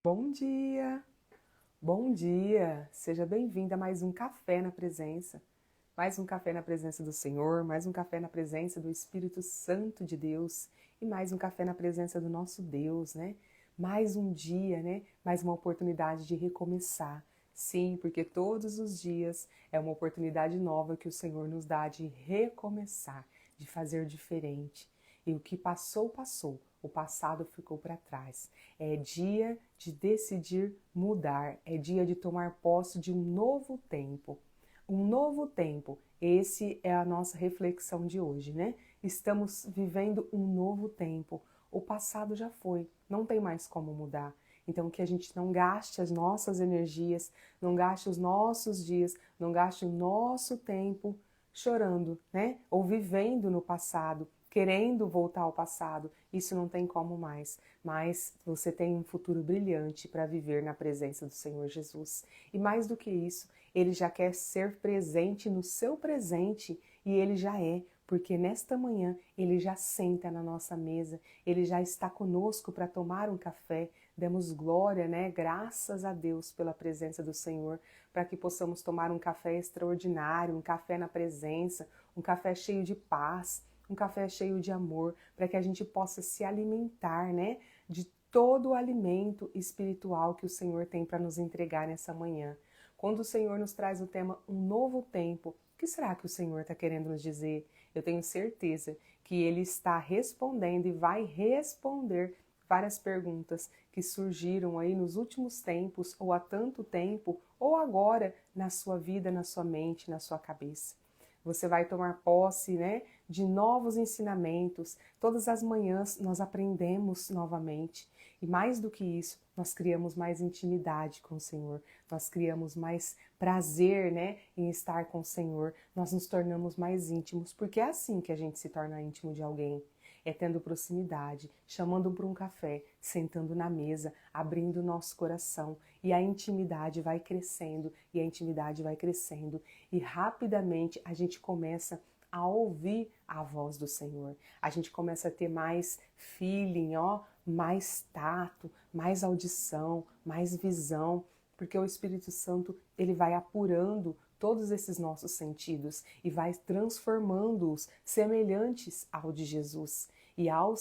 Bom dia! Bom dia! Seja bem-vinda a mais um Café na Presença. Mais um café na presença do Senhor, mais um café na presença do Espírito Santo de Deus e mais um café na presença do nosso Deus, né? Mais um dia, né? Mais uma oportunidade de recomeçar. Sim, porque todos os dias é uma oportunidade nova que o Senhor nos dá de recomeçar, de fazer diferente. E o que passou, passou. O passado ficou para trás. É dia de decidir mudar, é dia de tomar posse de um novo tempo. Um novo tempo, esse é a nossa reflexão de hoje, né? Estamos vivendo um novo tempo. O passado já foi, não tem mais como mudar. Então, que a gente não gaste as nossas energias, não gaste os nossos dias, não gaste o nosso tempo chorando, né? Ou vivendo no passado, querendo voltar ao passado. Isso não tem como mais. Mas você tem um futuro brilhante para viver na presença do Senhor Jesus. E mais do que isso, ele já quer ser presente no seu presente e ele já é, porque nesta manhã ele já senta na nossa mesa, ele já está conosco para tomar um café. Demos glória, né? Graças a Deus pela presença do Senhor, para que possamos tomar um café extraordinário, um café na presença, um café cheio de paz, um café cheio de amor, para que a gente possa se alimentar, né? De todo o alimento espiritual que o Senhor tem para nos entregar nessa manhã. Quando o Senhor nos traz o tema um novo tempo, o que será que o Senhor está querendo nos dizer? Eu tenho certeza que Ele está respondendo e vai responder várias perguntas que surgiram aí nos últimos tempos, ou há tanto tempo, ou agora na sua vida, na sua mente, na sua cabeça. Você vai tomar posse, né, de novos ensinamentos. Todas as manhãs nós aprendemos novamente. E mais do que isso, nós criamos mais intimidade com o Senhor. Nós criamos mais prazer, né, em estar com o Senhor. Nós nos tornamos mais íntimos, porque é assim que a gente se torna íntimo de alguém. É tendo proximidade, chamando para um café, sentando na mesa, abrindo o nosso coração. E a intimidade vai crescendo, e a intimidade vai crescendo. E rapidamente a gente começa a ouvir a voz do Senhor. A gente começa a ter mais feeling, ó, mais tato, mais audição, mais visão, porque o Espírito Santo, ele vai apurando todos esses nossos sentidos e vai transformando-os semelhantes ao de Jesus. E ao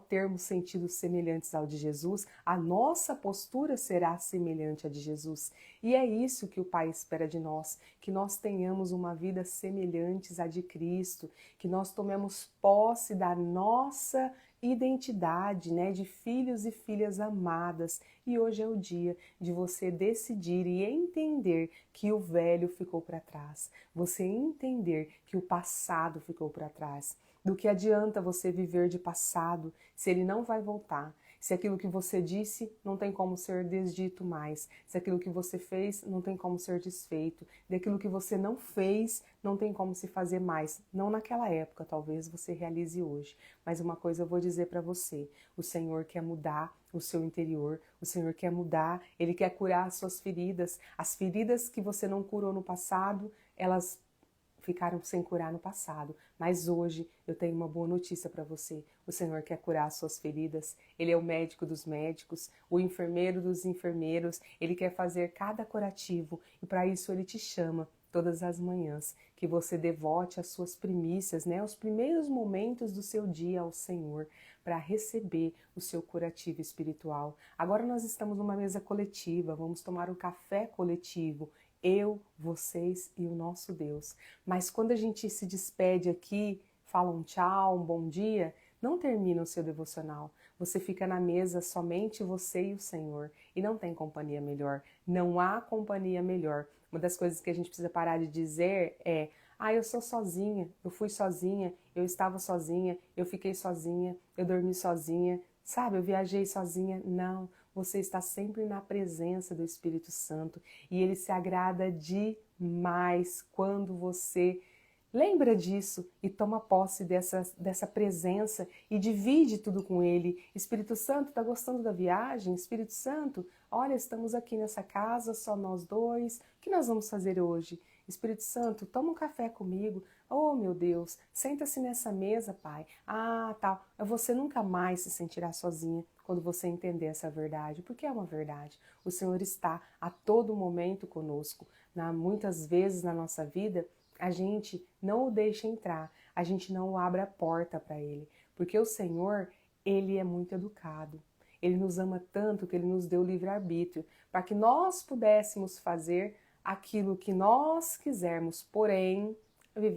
termos sentidos semelhantes ao de Jesus, a nossa postura será semelhante à de Jesus. E é isso que o Pai espera de nós, que nós tenhamos uma vida semelhante à de Cristo, que nós tomemos posse da nossa identidade, né, de filhos e filhas amadas. E hoje é o dia de você decidir e entender que o velho ficou para trás, você entender que o passado ficou para trás. Do que adianta você viver de passado se ele não vai voltar? Se aquilo que você disse não tem como ser desdito mais, se aquilo que você fez não tem como ser desfeito, daquilo que você não fez não tem como se fazer mais, não naquela época, talvez você realize hoje. Mas uma coisa eu vou dizer para você, o Senhor quer mudar o seu interior, o Senhor quer mudar, Ele quer curar as suas feridas, as feridas que você não curou no passado, elas ficaram sem curar no passado, mas hoje eu tenho uma boa notícia para você. O Senhor quer curar as suas feridas. Ele é o médico dos médicos, o enfermeiro dos enfermeiros. Ele quer fazer cada curativo e para isso ele te chama todas as manhãs, que você devote as suas primícias, né, os primeiros momentos do seu dia ao Senhor, para receber o seu curativo espiritual. Agora nós estamos numa mesa coletiva, vamos tomar um café coletivo, eu, vocês e o nosso Deus. Mas quando a gente se despede aqui, fala um tchau, um bom dia, não termina o seu devocional. Você fica na mesa somente você e o Senhor. E não tem companhia melhor. Não há companhia melhor. Uma das coisas que a gente precisa parar de dizer é: ah, eu sou sozinha, eu fui sozinha, eu estava sozinha, eu fiquei sozinha, eu dormi sozinha, sabe, eu viajei sozinha. Não, você está sempre na presença do Espírito Santo e ele se agrada demais quando você Lembra disso e toma posse dessa presença e divide tudo com Ele. Espírito Santo, está gostando da viagem? Espírito Santo, olha, estamos aqui nessa casa, só nós dois. O que nós vamos fazer hoje? Espírito Santo, toma um café comigo. Oh, meu Deus, senta-se nessa mesa, Pai. Ah, tal. Você nunca mais se sentirá sozinha quando você entender essa verdade, porque é uma verdade. O Senhor está a todo momento conosco. Muitas vezes na nossa vida, a gente não o deixa entrar, a gente não abre a porta para ele, porque o Senhor, ele é muito educado. Ele nos ama tanto que ele nos deu livre-arbítrio para que nós pudéssemos fazer aquilo que nós quisermos, porém,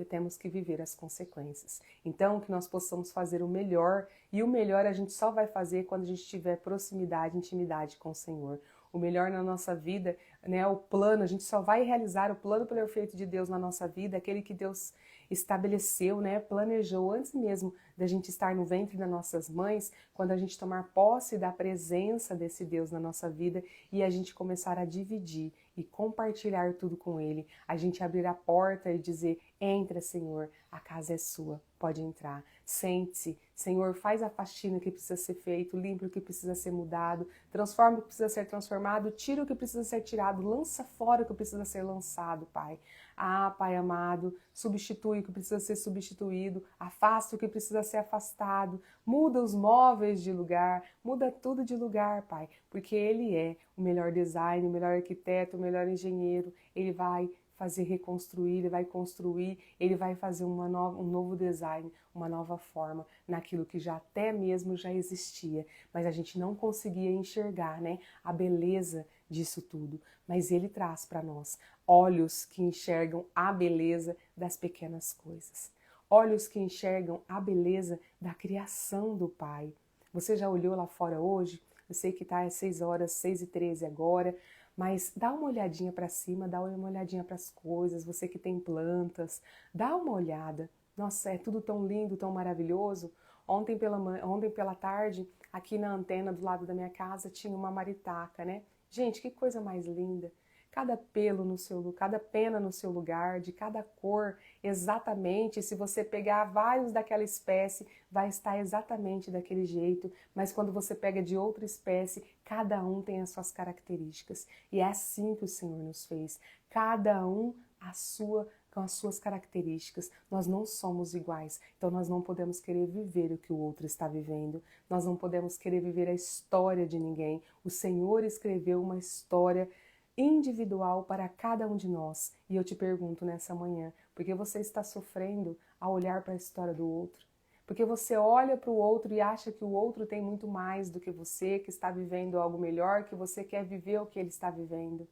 temos que viver as consequências. Então, que nós possamos fazer o melhor, e o melhor a gente só vai fazer quando a gente tiver proximidade, intimidade com o Senhor. O melhor na nossa vida, né, o plano, a gente só vai realizar o plano perfeito de Deus na nossa vida, aquele que Deus estabeleceu, né, planejou antes mesmo da gente estar no ventre das nossas mães, quando a gente tomar posse da presença desse Deus na nossa vida e a gente começar a dividir e compartilhar tudo com Ele, a gente abrir a porta e dizer: entra, Senhor, a casa é sua, pode entrar. Sente-se, Senhor, faz a faxina que precisa ser feito, limpa o que precisa ser mudado, transforma o que precisa ser transformado, tira o que precisa ser tirado, lança fora o que precisa ser lançado, Pai. Ah, Pai amado, substitui o que precisa ser substituído, afasta o que precisa ser afastado, muda os móveis de lugar, muda tudo de lugar, Pai, porque Ele é o melhor design, o melhor arquiteto, o melhor engenheiro. Ele vai fazer reconstruir, ele vai construir, ele vai fazer um novo design, uma nova forma naquilo que já até mesmo já existia, mas a gente não conseguia enxergar, né, a beleza disso tudo. Mas ele traz para nós olhos que enxergam a beleza das pequenas coisas, olhos que enxergam a beleza da criação do Pai. Você já olhou lá fora hoje? Eu sei que tá às 6 horas, 6h13 agora, mas dá uma olhadinha para cima, dá uma olhadinha para as coisas, você que tem plantas, dá uma olhada. Nossa, é tudo tão lindo, tão maravilhoso. Ontem pela tarde, aqui na antena do lado da minha casa, tinha uma maritaca, né? Gente, que coisa mais linda. Cada pelo no seu lugar, cada pena no seu lugar, de cada cor, exatamente. Se você pegar vários daquela espécie, vai estar exatamente daquele jeito. Mas quando você pega de outra espécie, cada um tem as suas características. E é assim que o Senhor nos fez. Cada um com as suas características. Nós não somos iguais, então nós não podemos querer viver o que o outro está vivendo. Nós não podemos querer viver a história de ninguém. O Senhor escreveu uma história individual para cada um de nós. E eu te pergunto nessa manhã, por que você está sofrendo ao olhar para a história do outro? Porque você olha para o outro e acha que o outro tem muito mais do que você, que está vivendo algo melhor, que você quer viver o que ele está vivendo.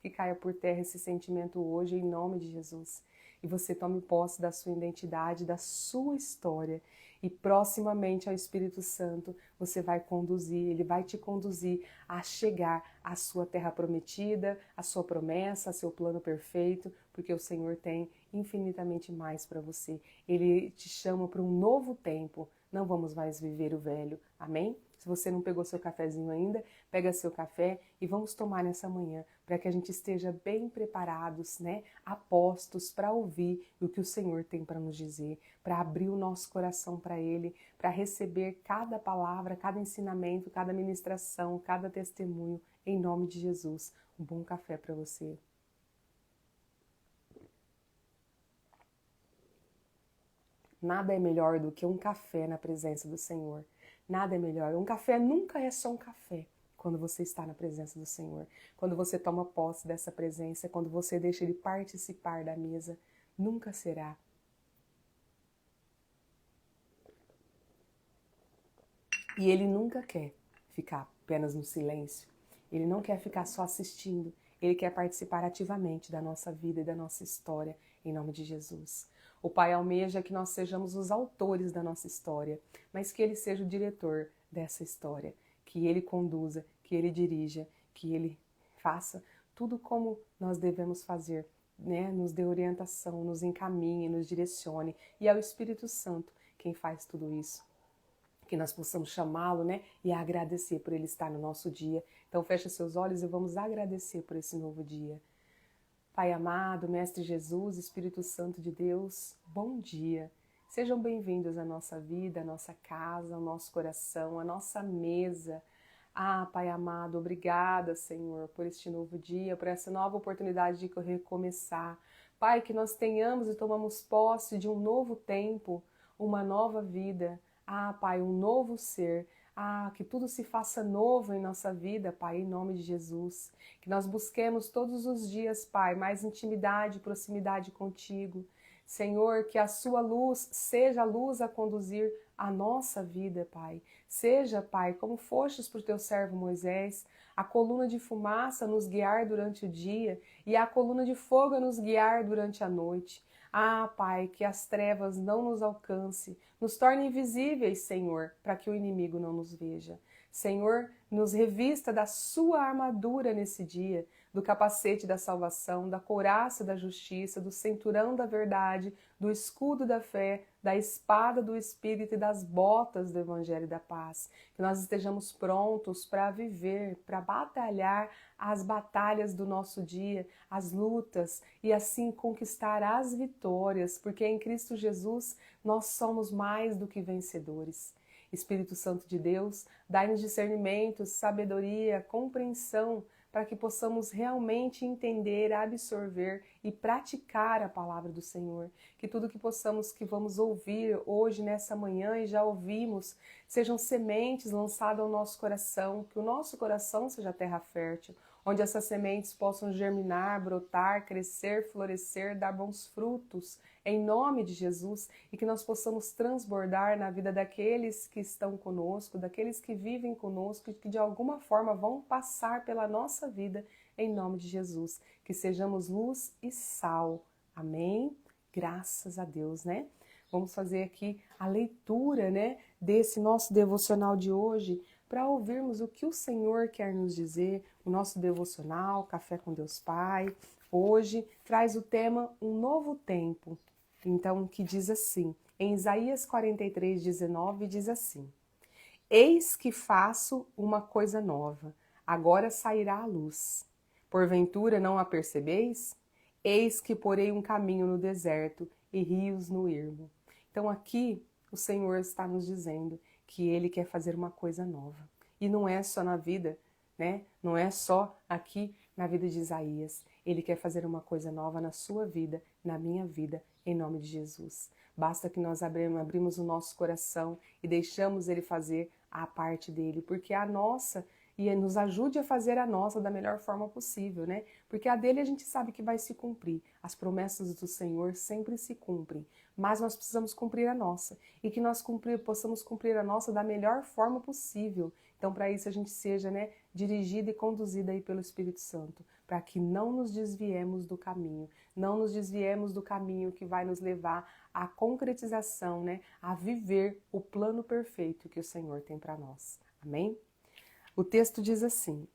Que caia por terra esse sentimento hoje, em nome de Jesus. E você tome posse da sua identidade, da sua história. E proximamente ao Espírito Santo, você vai conduzir, ele vai te conduzir a chegar à sua terra prometida, à sua promessa, ao seu plano perfeito, porque o Senhor tem infinitamente mais para você. Ele te chama para um novo tempo. Não vamos mais viver o velho. Amém? Se você não pegou seu cafezinho ainda, pega seu café e vamos tomar nessa manhã, para que a gente esteja bem preparados, né, apostos para ouvir o que o Senhor tem para nos dizer, para abrir o nosso coração para Ele, para receber cada palavra, cada ensinamento, cada ministração, cada testemunho, em nome de Jesus. Um bom café para você. Nada é melhor do que um café na presença do Senhor. Nada é melhor. Um café nunca é só um café quando você está na presença do Senhor. Quando você toma posse dessa presença, quando você deixa Ele participar da mesa, nunca será. E Ele nunca quer ficar apenas no silêncio. Ele não quer ficar só assistindo. Ele quer participar ativamente da nossa vida e da nossa história, em nome de Jesus. O Pai almeja que nós sejamos os autores da nossa história, mas que Ele seja o diretor dessa história, que Ele conduza, que Ele dirija, que Ele faça tudo como nós devemos fazer, né? Nos dê orientação, nos encaminhe, nos direcione. E é o Espírito Santo quem faz tudo isso. Que nós possamos chamá-lo, né? E agradecer por Ele estar no nosso dia. Então fecha seus olhos e vamos agradecer por esse novo dia. Pai amado, Mestre Jesus, Espírito Santo de Deus, bom dia. Sejam bem-vindos à nossa vida, à nossa casa, ao nosso coração, à nossa mesa. Pai amado, obrigada, Senhor, por este novo dia, por essa nova oportunidade de recomeçar. Pai, que nós tenhamos e tomamos posse de um novo tempo, uma nova vida. Pai, um novo ser. Que tudo se faça novo em nossa vida, Pai, em nome de Jesus. Que nós busquemos todos os dias, Pai, mais intimidade, proximidade contigo. Senhor, que a sua luz seja a luz a conduzir a nossa vida, Pai. Seja, Pai, como fostes para o teu servo Moisés, a coluna de fumaça a nos guiar durante o dia e a coluna de fogo a nos guiar durante a noite. Pai, que as trevas não nos alcance, nos torne invisíveis, Senhor, para que o inimigo não nos veja. Senhor, nos revista da sua armadura nesse dia, do capacete da salvação, da couraça da justiça, do cinturão da verdade, do escudo da fé, da espada do Espírito e das botas do Evangelho da paz. Que nós estejamos prontos para viver, para batalhar as batalhas do nosso dia, as lutas e assim conquistar as vitórias, porque em Cristo Jesus nós somos mais do que vencedores. Espírito Santo de Deus, dai-nos discernimento, sabedoria, compreensão, para que possamos realmente entender, absorver e praticar a palavra do Senhor. Que tudo que vamos ouvir hoje, nessa manhã, e já ouvimos, sejam sementes lançadas ao nosso coração, que o nosso coração seja terra fértil, onde essas sementes possam germinar, brotar, crescer, florescer, dar bons frutos, em nome de Jesus, e que nós possamos transbordar na vida daqueles que estão conosco, daqueles que vivem conosco e que de alguma forma vão passar pela nossa vida, em nome de Jesus. Que sejamos luz e sal. Amém? Graças a Deus, né? Vamos fazer aqui a leitura, né, desse nosso devocional de hoje, para ouvirmos o que o Senhor quer nos dizer. O nosso devocional, Café com Deus Pai, hoje traz o tema Um Novo Tempo. Então, que diz assim, em Isaías 43:19, diz assim: Eis que faço uma coisa nova, agora sairá a luz. Porventura não a percebeis? Eis que porei um caminho no deserto e rios no ermo. Então aqui o Senhor está nos dizendo que Ele quer fazer uma coisa nova. E não é só na vida, né? Não é só aqui na vida de Isaías. Ele quer fazer uma coisa nova na sua vida, na minha vida, em nome de Jesus. Basta que nós abrimos o nosso coração e deixamos Ele fazer a parte dele, porque a nossa, e nos ajude a fazer a nossa da melhor forma possível, né? Porque a dele a gente sabe que vai se cumprir. As promessas do Senhor sempre se cumprem, mas nós precisamos cumprir a nossa e que nós possamos cumprir a nossa da melhor forma possível. Então, para isso a gente seja, né, dirigida e conduzida aí pelo Espírito Santo, para que não nos desviemos do caminho, não nos desviemos do caminho que vai nos levar à concretização, né, a viver o plano perfeito que o Senhor tem para nós. Amém? O texto diz assim: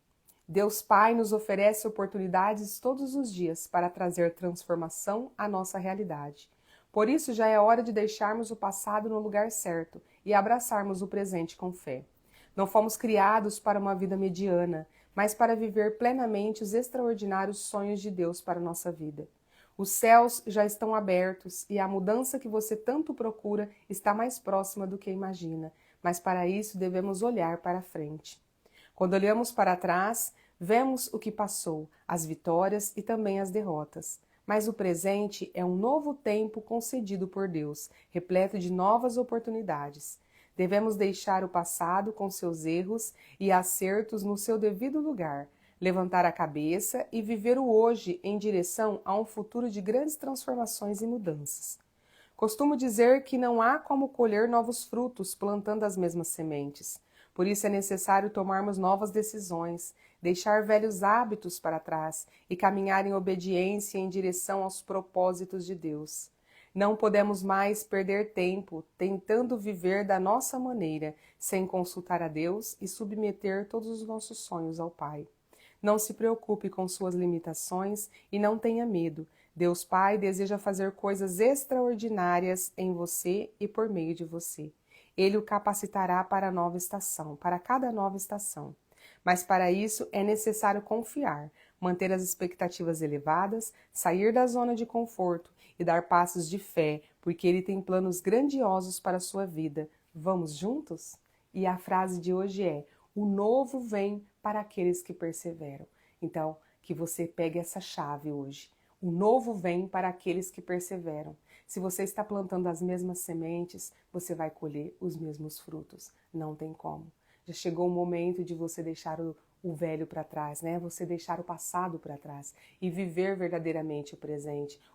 Deus Pai nos oferece oportunidades todos os dias para trazer transformação à nossa realidade. Por isso já é hora de deixarmos o passado no lugar certo e abraçarmos o presente com fé. Não fomos criados para uma vida mediana, mas para viver plenamente os extraordinários sonhos de Deus para a nossa vida. Os céus já estão abertos e a mudança que você tanto procura está mais próxima do que imagina, mas para isso devemos olhar para frente. Quando olhamos para trás, vemos o que passou, as vitórias e também as derrotas. Mas o presente é um novo tempo concedido por Deus, repleto de novas oportunidades. Devemos deixar o passado com seus erros e acertos no seu devido lugar, levantar a cabeça e viver o hoje em direção a um futuro de grandes transformações e mudanças. Costumo dizer que não há como colher novos frutos plantando as mesmas sementes. Por isso é necessário tomarmos novas decisões, deixar velhos hábitos para trás e caminhar em obediência em direção aos propósitos de Deus. Não podemos mais perder tempo tentando viver da nossa maneira, sem consultar a Deus e submeter todos os nossos sonhos ao Pai. Não se preocupe com suas limitações e não tenha medo. Deus Pai deseja fazer coisas extraordinárias em você e por meio de você. Ele o capacitará para a nova estação, para cada nova estação. Mas para isso é necessário confiar, manter as expectativas elevadas, sair da zona de conforto e dar passos de fé, porque Ele tem planos grandiosos para a sua vida. Vamos juntos? E a frase de hoje é: o novo vem para aqueles que perseveram. Então, que você pegue essa chave hoje. O novo vem para aqueles que perseveram. Se você está plantando as mesmas sementes, você vai colher os mesmos frutos. Não tem como. Já chegou o momento de você deixar o velho para trás, né? Você deixar o passado para trás e viver verdadeiramente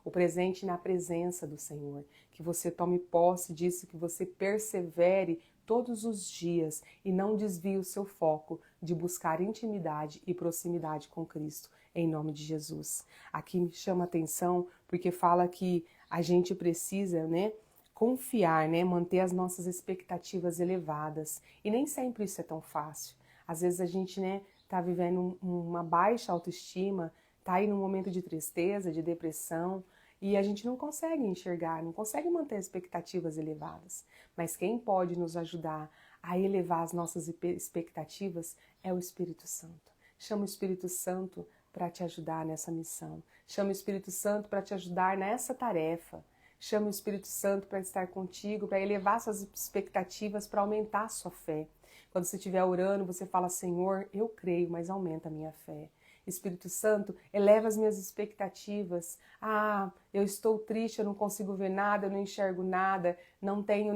o presente na presença do Senhor. Que você tome posse disso, que você persevere todos os dias e não desvie o seu foco de buscar intimidade e proximidade com Cristo, em nome de Jesus. Aqui me chama a atenção porque fala que a gente precisa, né, confiar, né, manter as nossas expectativas elevadas. E nem sempre isso é tão fácil. Às vezes a gente, né, tá vivendo uma baixa autoestima, tá aí num momento de tristeza, de depressão, e a gente não consegue enxergar, não consegue manter expectativas elevadas. Mas quem pode nos ajudar a elevar as nossas expectativas é o Espírito Santo. Chama o Espírito Santo para te ajudar nessa missão. Chama o Espírito Santo para te ajudar nessa tarefa. Chama o Espírito Santo para estar contigo, para elevar suas expectativas, para aumentar a sua fé. Quando você estiver orando, você fala: Senhor, eu creio, mas aumenta a minha fé. Espírito Santo, eleva as minhas expectativas. Ah, eu estou triste, eu não consigo ver nada, eu não enxergo nada, não tenho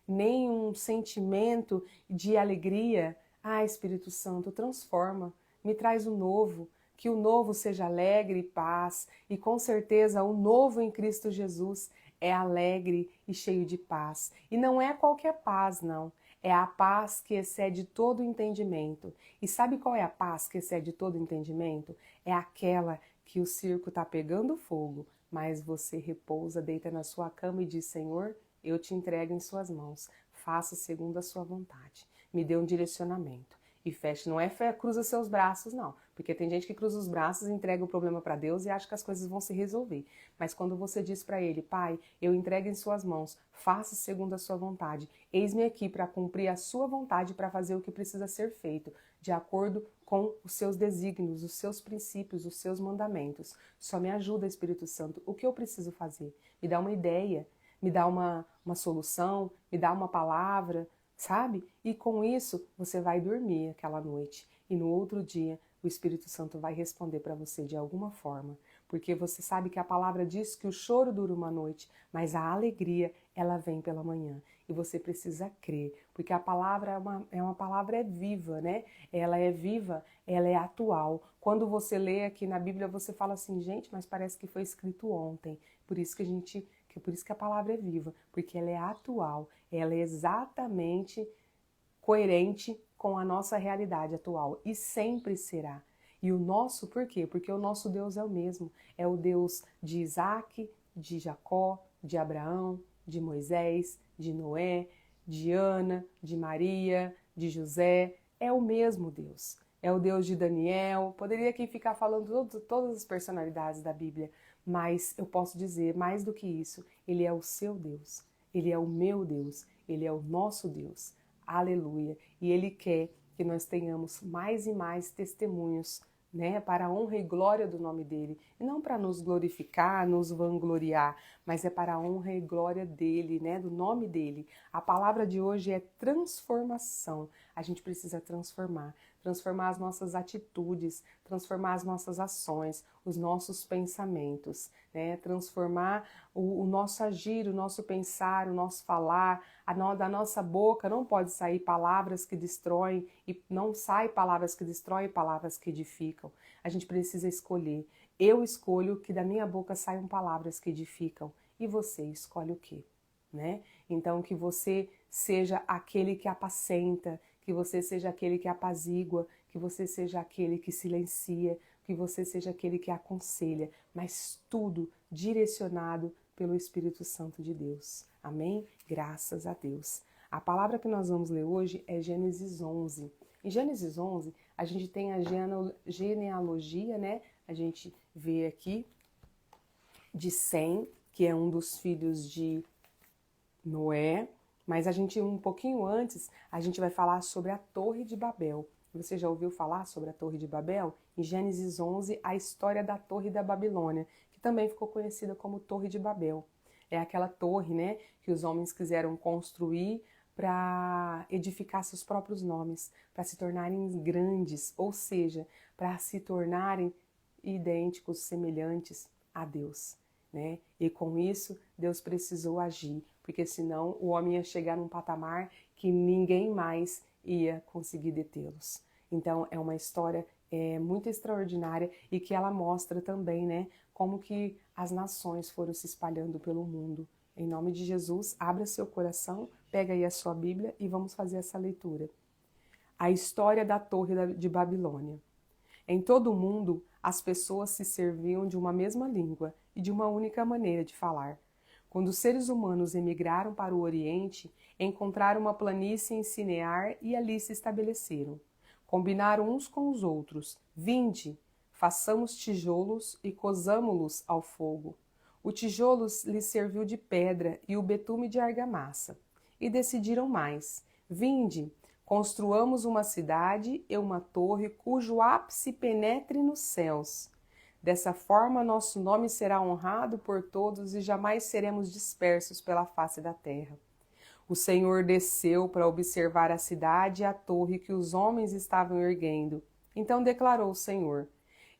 nenhum sentimento de alegria. Ah, Espírito Santo, transforma, me traz o novo. Que o novo seja alegre e paz, e com certeza o novo em Cristo Jesus é alegre e cheio de paz. E não é qualquer paz, não. É a paz que excede todo o entendimento. E sabe qual é a paz que excede todo o entendimento? É aquela que o circo está pegando fogo, mas você repousa, deita na sua cama e diz: Senhor, eu te entrego em suas mãos. Faça segundo a sua vontade. Me dê um direcionamento. E feche, não é fé, cruza seus braços, não. Porque tem gente que cruza os braços, entrega o problema para Deus e acha que as coisas vão se resolver. Mas quando você diz para Ele: Pai, eu entrego em suas mãos, faça segundo a sua vontade. Eis-me aqui para cumprir a sua vontade, para fazer o que precisa ser feito, de acordo com os seus desígnios, os seus princípios, os seus mandamentos. Só me ajuda, Espírito Santo. O que eu preciso fazer? Me dá uma ideia, me dá uma solução, me dá uma palavra, sabe? E com isso você vai dormir aquela noite e no outro dia o Espírito Santo vai responder para você de alguma forma, porque você sabe que a palavra diz que o choro dura uma noite, mas a alegria ela vem pela manhã. E você precisa crer, porque a palavra é uma palavra viva, né? Ela é viva, ela é atual. Quando você lê aqui na Bíblia, você fala assim: gente, mas parece que foi escrito ontem. Por isso que a palavra é viva, porque ela é atual, ela é exatamente coerente com a nossa realidade atual e sempre será. E o nosso, por quê? Porque o nosso Deus é o mesmo, é o Deus de Isaac, de Jacó, de Abraão, de Moisés, de Noé, de Ana, de Maria, de José, é o mesmo Deus. É o Deus de Daniel, poderia aqui ficar falando todas as personalidades da Bíblia, mas eu posso dizer mais do que isso, Ele é o seu Deus, Ele é o meu Deus, Ele é o nosso Deus. Aleluia! E Ele quer que nós tenhamos mais e mais testemunhos, né, para a honra e glória do nome dEle. E não para nos glorificar, nos vangloriar, mas é para a honra e glória dEle, né, do nome dEle. A palavra de hoje é transformação. A gente precisa transformar as nossas atitudes, transformar as nossas ações, os nossos pensamentos, né? Transformar o nosso agir, o nosso pensar, o nosso falar. Da nossa boca não pode sair palavras que destroem e não sai palavras que destroem, palavras que edificam. A gente precisa escolher. Eu escolho que da minha boca saiam palavras que edificam. E você escolhe o quê? Né? Então, que você seja aquele que apacenta, que você seja aquele que apazigua, que você seja aquele que silencia, que você seja aquele que aconselha, mas tudo direcionado pelo Espírito Santo de Deus. Amém? Graças a Deus. A palavra que nós vamos ler hoje é Gênesis 11. Em Gênesis 11, a gente tem a genealogia, né? A gente vê aqui de Sem, que é um dos filhos de Noé, mas a gente um pouquinho antes, a gente vai falar sobre a Torre de Babel. Você já ouviu falar sobre a Torre de Babel? Em Gênesis 11, a história da Torre da Babilônia, que também ficou conhecida como Torre de Babel. É aquela torre, né, que os homens quiseram construir para edificar seus próprios nomes, para se tornarem grandes, ou seja, para se tornarem idênticos, semelhantes a Deus, né? E com isso, Deus precisou agir, porque senão o homem ia chegar num patamar que ninguém mais ia conseguir detê-los. Então, é uma história muito extraordinária e que ela mostra também, né, como que as nações foram se espalhando pelo mundo. Em nome de Jesus, abra seu coração, pega aí a sua Bíblia e vamos fazer essa leitura. A história da Torre de Babilônia. Em todo o mundo, as pessoas se serviam de uma mesma língua e de uma única maneira de falar. Quando os seres humanos emigraram para o Oriente, encontraram uma planície em Sinear e ali se estabeleceram. Combinaram uns com os outros: vinde, façamos tijolos e cozamo-los ao fogo. O tijolo lhes serviu de pedra e o betume de argamassa. E decidiram mais: vinde, construamos uma cidade e uma torre cujo ápice penetre nos céus. Dessa forma, nosso nome será honrado por todos e jamais seremos dispersos pela face da terra. O Senhor desceu para observar a cidade e a torre que os homens estavam erguendo. Então declarou o Senhor: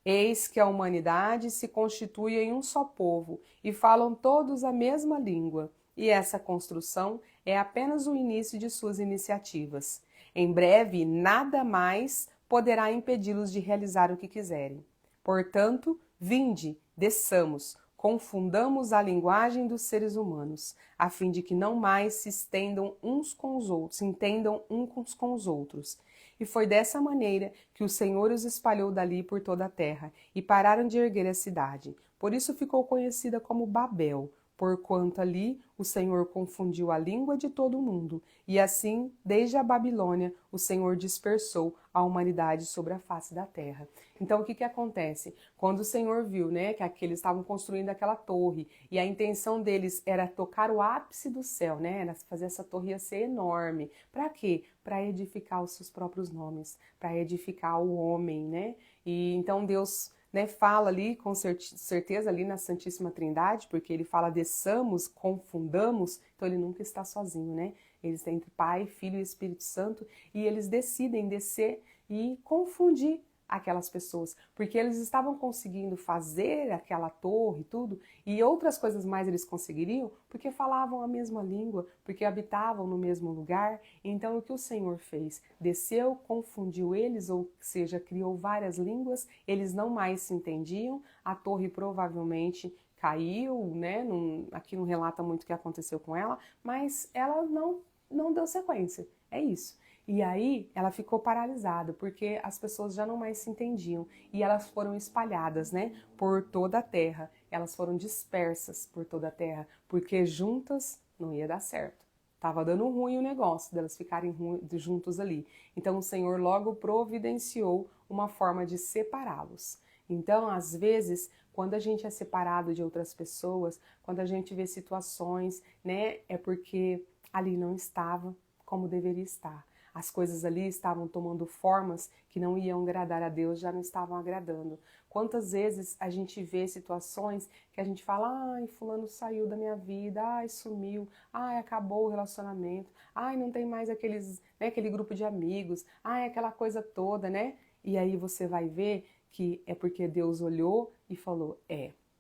eis que a humanidade se constitui em um só povo e falam todos a mesma língua, e essa construção é apenas o início de suas iniciativas. Em breve, nada mais poderá impedi-los de realizar o que quiserem. Portanto, vinde, desçamos, confundamos a linguagem dos seres humanos, a fim de que não mais se estendam uns com os outros, se entendam uns com os outros. E foi dessa maneira que o Senhor os espalhou dali por toda a terra, e pararam de erguer a cidade. Por isso ficou conhecida como Babel, porquanto ali o Senhor confundiu a língua de todo o mundo, e assim, desde a Babilônia, o Senhor dispersou a humanidade sobre a face da terra. Então, o que acontece? Quando o Senhor viu, né, que eles estavam construindo aquela torre, e a intenção deles era tocar o ápice do céu, né, era fazer essa torre ia ser enorme. Para quê? Para edificar os seus próprios nomes, para edificar o homem, né? E então Deus, né, fala ali com certeza ali na Santíssima Trindade, porque ele fala desçamos, confundamos, então ele nunca está sozinho, né? Eles têm entre Pai, Filho e Espírito Santo e eles decidem descer e confundir aquelas pessoas, porque eles estavam conseguindo fazer aquela torre e tudo, e outras coisas mais eles conseguiriam, porque falavam a mesma língua, porque habitavam no mesmo lugar. Então o que o Senhor fez? Desceu, confundiu eles, ou seja, criou várias línguas, eles não mais se entendiam, a torre provavelmente caiu, né? Aqui não relata muito o que aconteceu com ela, mas ela não deu sequência, é isso. E aí ela ficou paralisada, porque as pessoas já não mais se entendiam e elas foram espalhadas, né, por toda a terra. Elas foram dispersas por toda a terra, porque juntas não ia dar certo. Tava dando ruim o negócio delas ficarem juntos ali. Então o Senhor logo providenciou uma forma de separá-los. Então, às vezes, quando a gente é separado de outras pessoas, quando a gente vê situações, né, é porque ali não estava como deveria estar. As coisas ali estavam tomando formas que não iam agradar a Deus, já não estavam agradando. Quantas vezes a gente vê situações que a gente fala: ai, fulano saiu da minha vida, ai, sumiu, ai, acabou o relacionamento, ai, não tem mais aquele grupo de amigos, ai, aquela coisa toda, né? E aí você vai ver que é porque Deus olhou e falou: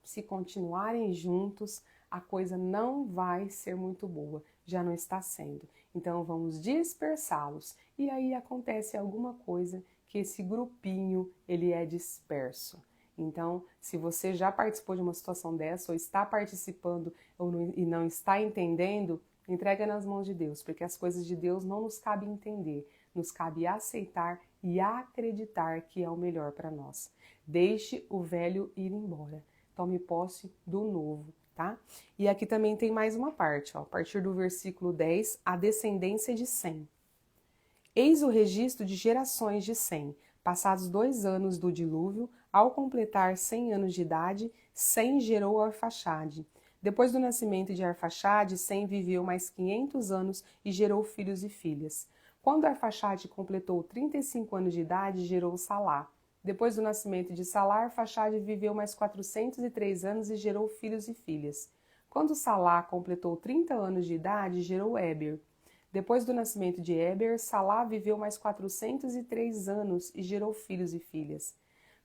se continuarem juntos, a coisa não vai ser muito boa, já não está sendo. Então vamos dispersá-los. E aí acontece alguma coisa que esse grupinho ele é disperso. Então, se você já participou de uma situação dessa ou está participando e não está entendendo, entrega nas mãos de Deus, porque as coisas de Deus não nos cabe entender, nos cabe aceitar e acreditar que é o melhor para nós. Deixe o velho ir embora. Tome posse do novo. Tá? E aqui também tem mais uma parte, ó, a partir do versículo 10, a descendência de Sem. Eis o registro de gerações de Sem. Passados 2 anos do dilúvio, ao completar 100 anos de idade, Sem gerou Arfaxade. Depois do nascimento de Arfaxade, Sem viveu mais 500 anos e gerou filhos e filhas. Quando Arfaxade completou 35 anos de idade, gerou Salá. Depois do nascimento de Salá, Arfaxade viveu mais 403 anos e gerou filhos e filhas. Quando Salá completou 30 anos de idade, gerou Éber. Depois do nascimento de Éber, Salá viveu mais 403 anos e gerou filhos e filhas.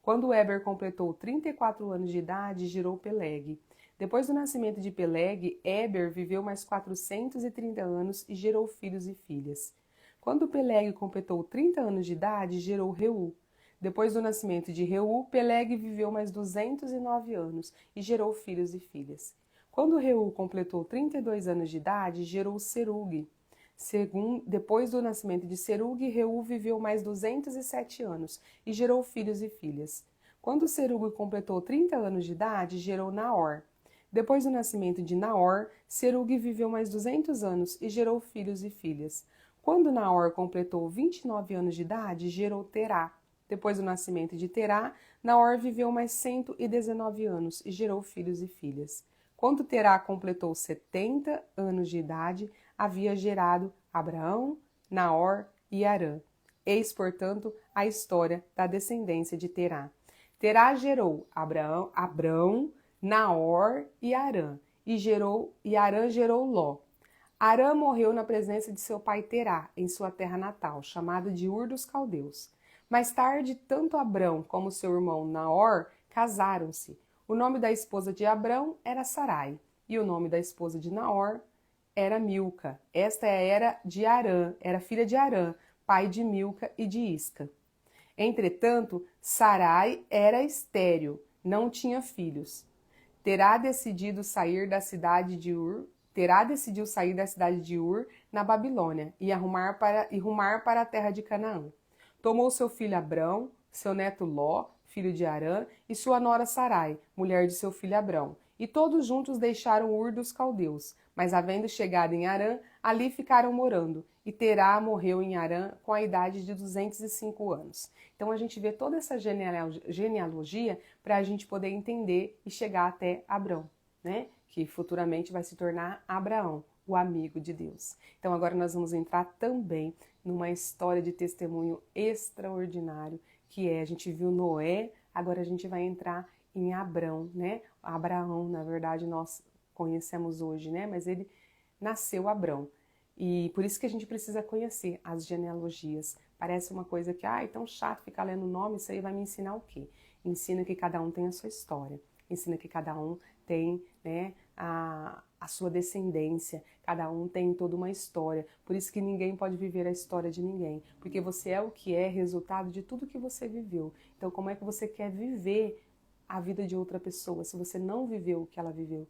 Quando Éber completou 34 anos de idade, gerou Peleg. Depois do nascimento de Peleg, Éber viveu mais 430 anos e gerou filhos e filhas. Quando Peleg completou 30 anos de idade, gerou Reu. Depois do nascimento de Reu, Peleg viveu mais 209 anos e gerou filhos e filhas. Quando Reu completou 32 anos de idade, gerou Serug. Depois do nascimento de Serug, Reu viveu mais 207 anos e gerou filhos e filhas. Quando Serug completou 30 anos de idade, gerou Naor. Depois do nascimento de Naor, Serug viveu mais 200 anos e gerou filhos e filhas. Quando Naor completou 29 anos de idade, gerou Terá. Depois do nascimento de Terá, Naor viveu mais 119 anos e gerou filhos e filhas. Quando Terá completou 70 anos de idade, havia gerado Abraão, Naor e Harã. Eis, portanto, a história da descendência de Terá. Terá gerou Abrão, Naor e Harã, e Harã gerou Ló. Harã morreu na presença de seu pai Terá, em sua terra natal, chamada de Ur dos Caldeus. Mais tarde, tanto Abrão como seu irmão Naor casaram-se. O nome da esposa de Abrão era Sarai, e o nome da esposa de Naor era Milca. Esta era de Harã, era filha de Harã, pai de Milca e de Isca. Entretanto, Sarai era estéril, não tinha filhos. Terá decidiu sair da cidade de Ur, na Babilônia, e rumar para a terra de Canaã. Tomou seu filho Abrão, seu neto Ló, filho de Harã, e sua nora Sarai, mulher de seu filho Abrão, e todos juntos deixaram Ur dos Caldeus, mas havendo chegado em Harã, ali ficaram morando, e Terá morreu em Harã com a idade de 205 anos. Então a gente vê toda essa genealogia para a gente poder entender e chegar até Abrão, né? Que futuramente vai se tornar Abraão, o amigo de Deus. Então agora nós vamos entrar também numa história de testemunho extraordinário, que a gente viu Noé, agora a gente vai entrar em Abrão, né? Abraão, na verdade, nós conhecemos hoje, né? Mas ele nasceu Abrão. E por isso que a gente precisa conhecer as genealogias. Parece uma coisa que, é tão chato ficar lendo o nome, isso aí vai me ensinar o quê? Ensina que cada um tem a sua história. Ensina que cada um tem, né, a sua descendência, cada um tem toda uma história. Por isso que ninguém pode viver a história de ninguém, porque você é o que é resultado de tudo que você viveu. Então, como é que você quer viver a vida de outra pessoa se você não viveu o que ela viveu?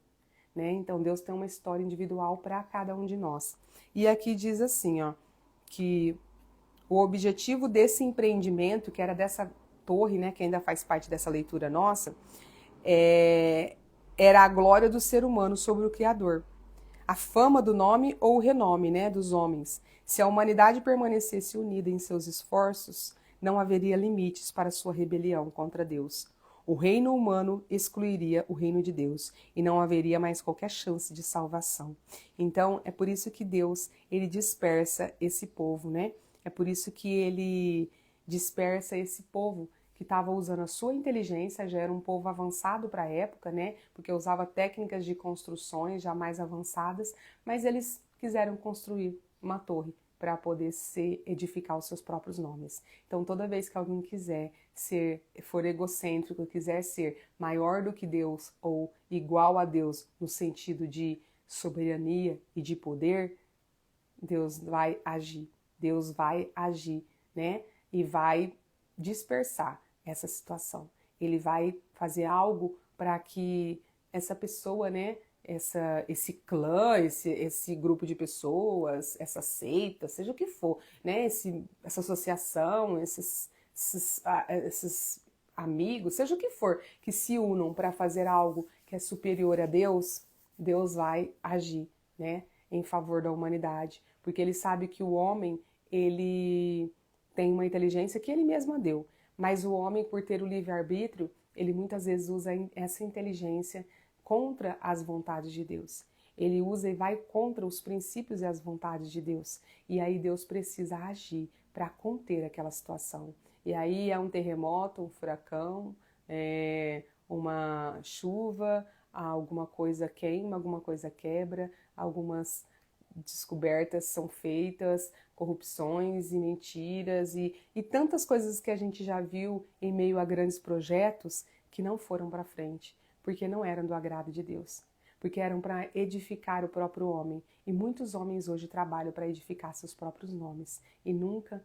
Né? Então, Deus tem uma história individual para cada um de nós. E aqui diz assim, que o objetivo desse empreendimento, que era dessa torre, né, que ainda faz parte dessa leitura nossa, era a glória do ser humano sobre o Criador. A fama do nome ou o renome, né, dos homens. Se a humanidade permanecesse unida em seus esforços, não haveria limites para sua rebelião contra Deus. O reino humano excluiria o reino de Deus e não haveria mais qualquer chance de salvação. Então, é por isso que Deus, ele dispersa esse povo, né? É por isso que ele dispersa esse povo que estava usando a sua inteligência, já era um povo avançado para a época, né? Porque usava técnicas de construções já mais avançadas, mas eles quiseram construir uma torre para poder edificar os seus próprios nomes. Então, toda vez que alguém for egocêntrico, quiser ser maior do que Deus ou igual a Deus no sentido de soberania e de poder, Deus vai agir, né? E vai dispersar essa situação. Ele vai fazer algo para que essa pessoa, né? Esse clã, esse grupo de pessoas, essa seita, seja o que for, né? Essa associação, esses amigos, seja o que for, que se unam para fazer algo que é superior a Deus, Deus vai agir, né? Em favor da humanidade, porque ele sabe que o homem, ele tem uma inteligência que ele mesmo deu, mas o homem, por ter o livre-arbítrio, ele muitas vezes usa essa inteligência contra as vontades de Deus. Ele usa e vai contra os princípios e as vontades de Deus. E aí Deus precisa agir para conter aquela situação. E aí é um terremoto, um furacão, uma chuva, alguma coisa queima, alguma coisa quebra, algumas descobertas são feitas, corrupções e mentiras e tantas coisas que a gente já viu em meio a grandes projetos que não foram para frente, porque não eram do agrado de Deus, porque eram para edificar o próprio homem. E muitos homens hoje trabalham para edificar seus próprios nomes e nunca,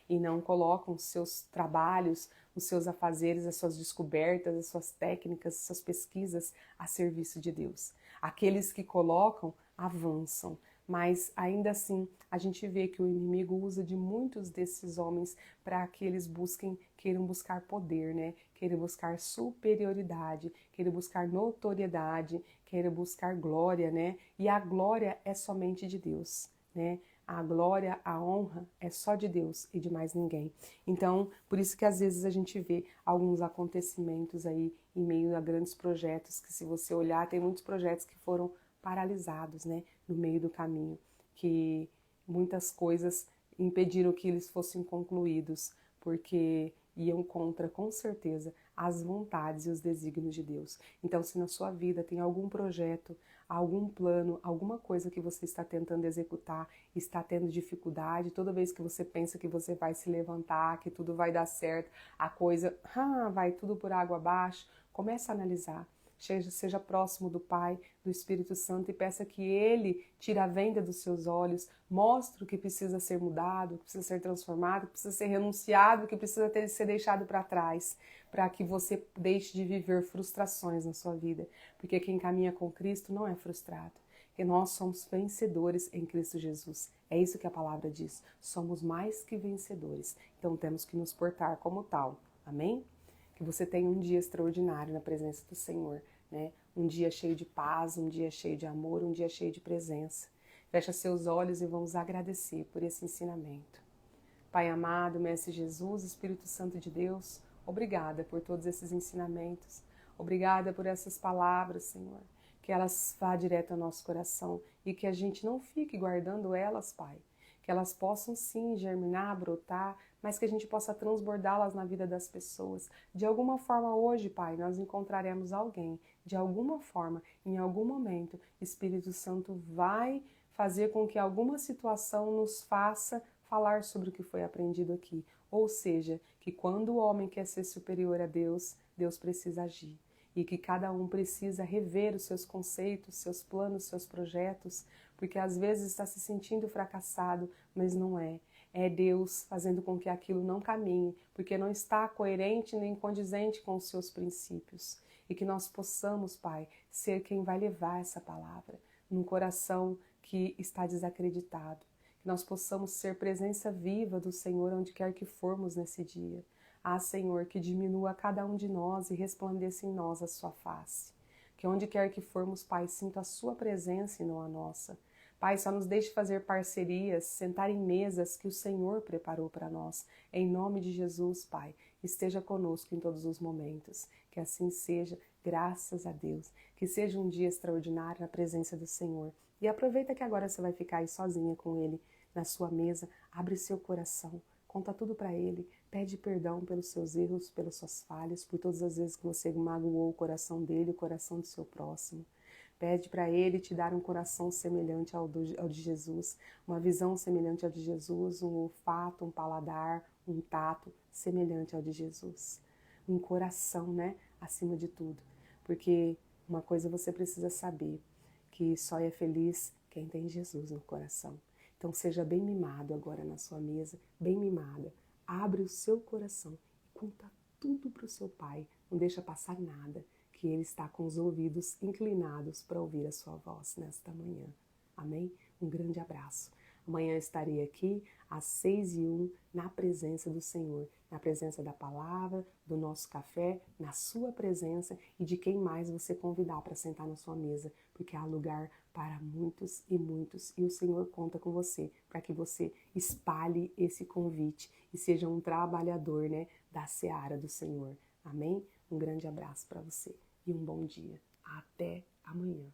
e não colocam os seus trabalhos, os seus afazeres, as suas descobertas, as suas técnicas, as suas pesquisas a serviço de Deus. Aqueles que colocam avançam, mas ainda assim a gente vê que o inimigo usa de muitos desses homens para que eles queiram buscar poder, queiram buscar superioridade, queiram buscar notoriedade, queiram buscar glória, E a glória é somente de Deus, A glória, a honra é só de Deus e de mais ninguém. Então, por isso que às vezes a gente vê alguns acontecimentos aí em meio a grandes projetos, que se você olhar, tem muitos projetos que foram paralisados, no meio do caminho, que muitas coisas impediram que eles fossem concluídos, porque iam contra, com certeza, as vontades e os desígnios de Deus. Então, se na sua vida tem algum projeto, algum plano, alguma coisa que você está tentando executar, está tendo dificuldade, toda vez que você pensa que você vai se levantar, que tudo vai dar certo, a coisa vai tudo por água abaixo, comece a analisar. Seja próximo do Pai, do Espírito Santo e peça que Ele tire a venda dos seus olhos, mostre o que precisa ser mudado, o que precisa ser transformado, o que precisa ser renunciado, o que precisa ser deixado para trás, para que você deixe de viver frustrações na sua vida. Porque quem caminha com Cristo não é frustrado. Porque nós somos vencedores em Cristo Jesus. É isso que a palavra diz. Somos mais que vencedores. Então temos que nos portar como tal. Amém? Que você tenha um dia extraordinário na presença do Senhor, Um dia cheio de paz, um dia cheio de amor, um dia cheio de presença. Fecha seus olhos e vamos agradecer por esse ensinamento. Pai amado, Mestre Jesus, Espírito Santo de Deus, obrigada por todos esses ensinamentos. Obrigada por essas palavras, Senhor. Que elas vá direto ao nosso coração e que a gente não fique guardando elas, Pai. Que elas possam sim germinar, brotar, mas que a gente possa transbordá-las na vida das pessoas. De alguma forma hoje, Pai, nós encontraremos alguém, de alguma forma, em algum momento, Espírito Santo vai fazer com que alguma situação nos faça falar sobre o que foi aprendido aqui. Ou seja, que quando o homem quer ser superior a Deus, Deus precisa agir. E que cada um precisa rever os seus conceitos, seus planos, seus projetos, porque às vezes está se sentindo fracassado, mas não é. É Deus fazendo com que aquilo não caminhe, porque não está coerente nem condizente com os seus princípios. E que nós possamos, Pai, ser quem vai levar essa palavra num coração que está desacreditado. Que nós possamos ser presença viva do Senhor onde quer que formos nesse dia. Ah, Senhor, que diminua cada um de nós e resplandeça em nós a sua face. Que onde quer que formos, Pai, sinta a sua presença e não a nossa. Pai, só nos deixe fazer parcerias, sentar em mesas que o Senhor preparou para nós. Em nome de Jesus, Pai, esteja conosco em todos os momentos. Que assim seja, graças a Deus. Que seja um dia extraordinário na presença do Senhor. E aproveita que agora você vai ficar aí sozinha com Ele na sua mesa. Abre seu coração, conta tudo para Ele. Pede perdão pelos seus erros, pelas suas falhas, por todas as vezes que você magoou o coração dele, o coração do seu próximo. Pede para Ele te dar um coração semelhante ao de Jesus, uma visão semelhante ao de Jesus, um olfato, um paladar, um tato semelhante ao de Jesus. Um coração, acima de tudo. Porque uma coisa você precisa saber, que só é feliz quem tem Jesus no coração. Então seja bem mimado agora na sua mesa, bem mimada. Abre o seu coração e conta tudo para o seu Pai. Não deixa passar nada, que Ele está com os ouvidos inclinados para ouvir a sua voz nesta manhã. Amém? Um grande abraço. Amanhã estarei aqui às 6h01 na presença do Senhor, na presença da palavra, do nosso café, na sua presença e de quem mais você convidar para sentar na sua mesa, porque há lugar para muitos e o Senhor conta com você para que você espalhe esse convite e seja um trabalhador, da seara do Senhor. Amém? Um grande abraço para você e um bom dia. Até amanhã.